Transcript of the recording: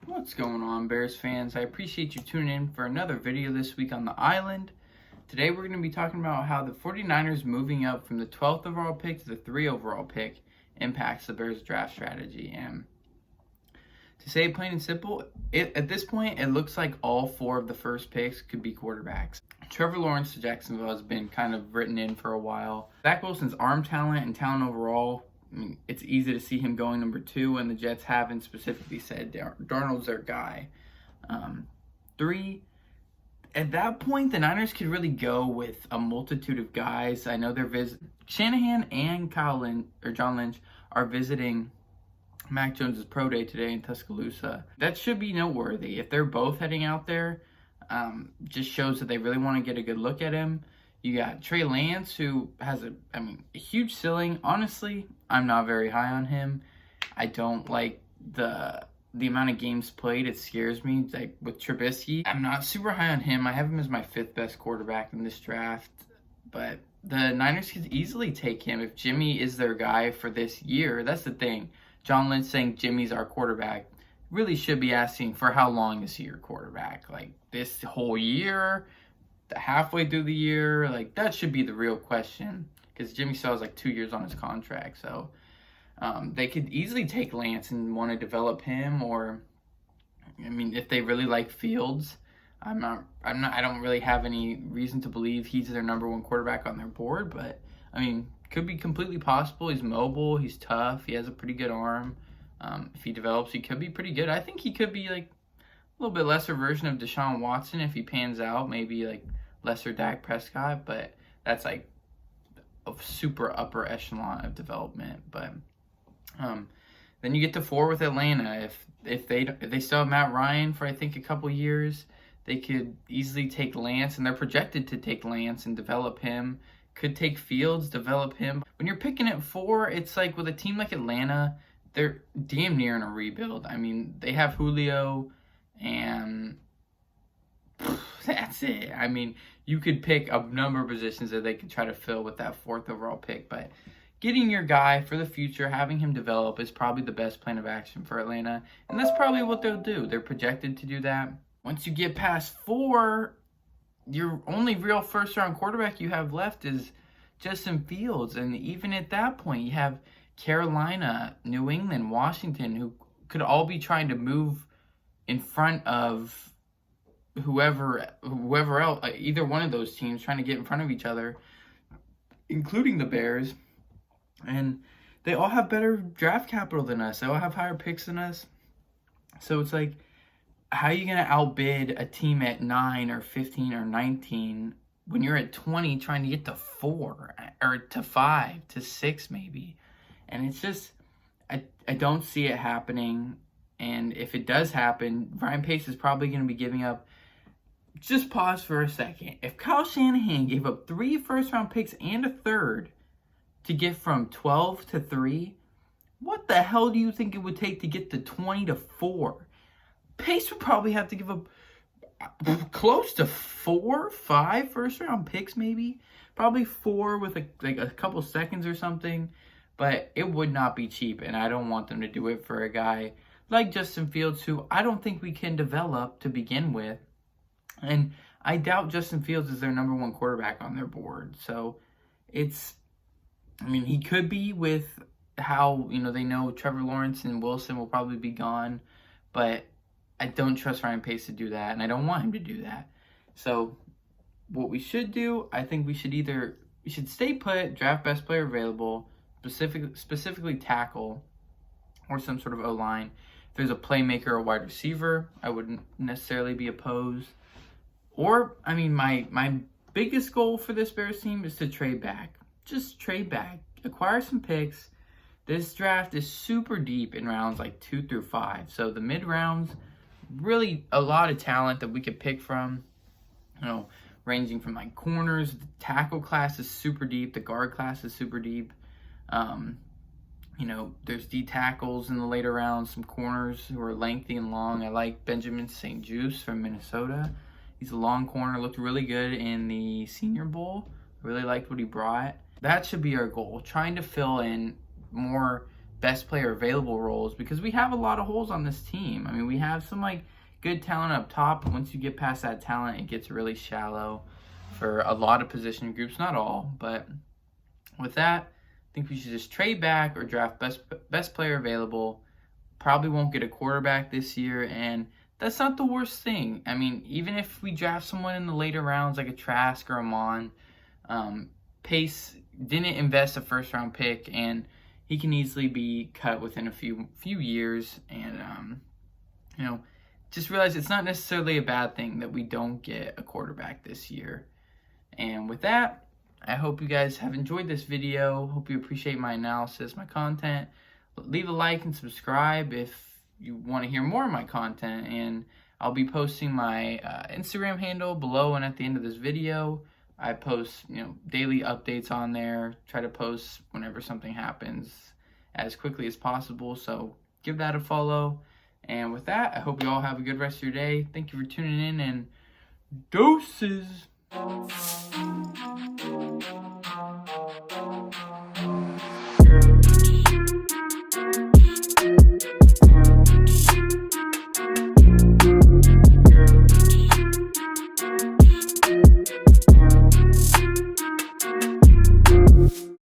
What's going on, Bears fans? I appreciate you tuning in for another video this week on the island. Today we're going to be talking about how the 49ers moving up from the 12th overall pick to the 3 overall pick impacts the Bears draft strategy. And to say it plain and simple, at this point it looks like all 4 of the first picks could be quarterbacks. Trevor Lawrence to Jacksonville has been kind of written in for a while. Zach Wilson's arm talent and talent overall, I mean, it's easy to see him going number 2, and the Jets haven't specifically said Darnold's their guy. 3, at that point, the Niners could really go with a multitude of guys. I know Shanahan and John Lynch are visiting Mac Jones's pro day today in Tuscaloosa. That should be noteworthy. If they're both heading out there, just shows that they really want to get a good look at him. You got Trey Lance, who has a huge ceiling. Honestly, I'm not very high on him. I don't like the amount of games played. It scares me. Like with Trubisky, I'm not super high on him. I have him as my 5th best quarterback in this draft. But the Niners could easily take him if Jimmy is their guy for this year. That's the thing. John Lynch saying Jimmy's our quarterback really should be asking, for how long is he your quarterback? Like this whole year? Halfway through the year? Like that should be the real question, because Jimmy still has like 2 years on his contract. So they could easily take Lance and want to develop him, or I mean, if they really like Fields, I don't really have any reason to believe he's their number 1 quarterback on their board, but I mean, could be completely possible. He's mobile, he's tough, he has a pretty good arm. If he develops, he could be pretty good. I think he could be like a little bit lesser version of Deshaun Watson if he pans out, maybe like lesser Dak Prescott, but that's like a super upper echelon of development. But then you get to 4 with Atlanta. If they still have Matt Ryan for I think a couple years, they could easily take Lance, and they're projected to take Lance and develop him. Could take Fields, develop him. When you're picking at 4, it's like with a team like Atlanta, they're damn near in a rebuild. I mean, they have Julio, and that's it. I mean, you could pick a number of positions that they could try to fill with that 4th overall pick, but getting your guy for the future, having him develop, is probably the best plan of action for Atlanta, and that's probably what they'll do. They're projected to do that. Once you get past 4, your only real first-round quarterback you have left is Justin Fields, and even at that point, you have Carolina, New England, Washington, who could all be trying to move in front of whoever else, either one of those teams trying to get in front of each other, including the Bears. And they all have better draft capital than us. They all have higher picks than us. So it's like, how are you going to outbid a team at 9 or 15 or 19 when you're at 20 trying to get to 4 or to 5 to 6 maybe? And it's just, I don't see it happening. And if it does happen, Ryan Pace is probably going to be giving up. Just pause for a second. If Kyle Shanahan gave up 3 first-round picks and a 3rd to get from 12 to 3, what the hell do you think it would take to get to 20 to 4? Pace would probably have to give up close to 4, 5 first-round picks maybe. Probably 4 with a couple seconds or something. But it would not be cheap, and I don't want them to do it for a guy like Justin Fields, who I don't think we can develop to begin with. And I doubt Justin Fields is their number 1 quarterback on their board. So he could be with how, they know Trevor Lawrence and Wilson will probably be gone. But I don't trust Ryan Pace to do that, and I don't want him to do that. So what we should do, I think we should stay put, draft best player available, specifically tackle or some sort of O-line. If there's a playmaker or wide receiver, I wouldn't necessarily be opposed. Or, my biggest goal for this Bears team is to trade back. Just trade back. Acquire some picks. This draft is super deep in rounds like 2 through 5. So the mid-rounds, really a lot of talent that we could pick from. Ranging from like corners. The tackle class is super deep. The guard class is super deep. There's D tackles in the later rounds, some corners who are lengthy and long. I like Benjamin St-Juste from Minnesota. He's a long corner, looked really good in the Senior Bowl. Really liked what he brought. that should be our goal, trying to fill in more best player available roles, because we have a lot of holes on this team. I mean, we have some like good talent up top, but once you get past that talent, it gets really shallow for a lot of position groups, not all. But with that, I think we should just trade back or draft best player available. Probably won't get a quarterback this year, and that's not the worst thing. I mean, even if we draft someone in the later rounds like a Trask or a Mon, Pace didn't invest a first round pick, and he can easily be cut within a few years. And just realize it's not necessarily a bad thing that we don't get a quarterback this year. And with that, I hope you guys have enjoyed this video. Hope you appreciate my analysis, my content. Leave a like and subscribe if you want to hear more of my content, and I'll be posting my Instagram handle below and at the end of this video. I post, daily updates on there. Try to post whenever something happens as quickly as possible. So give that a follow. And with that, I hope you all have a good rest of your day. Thank you for tuning in, and doses.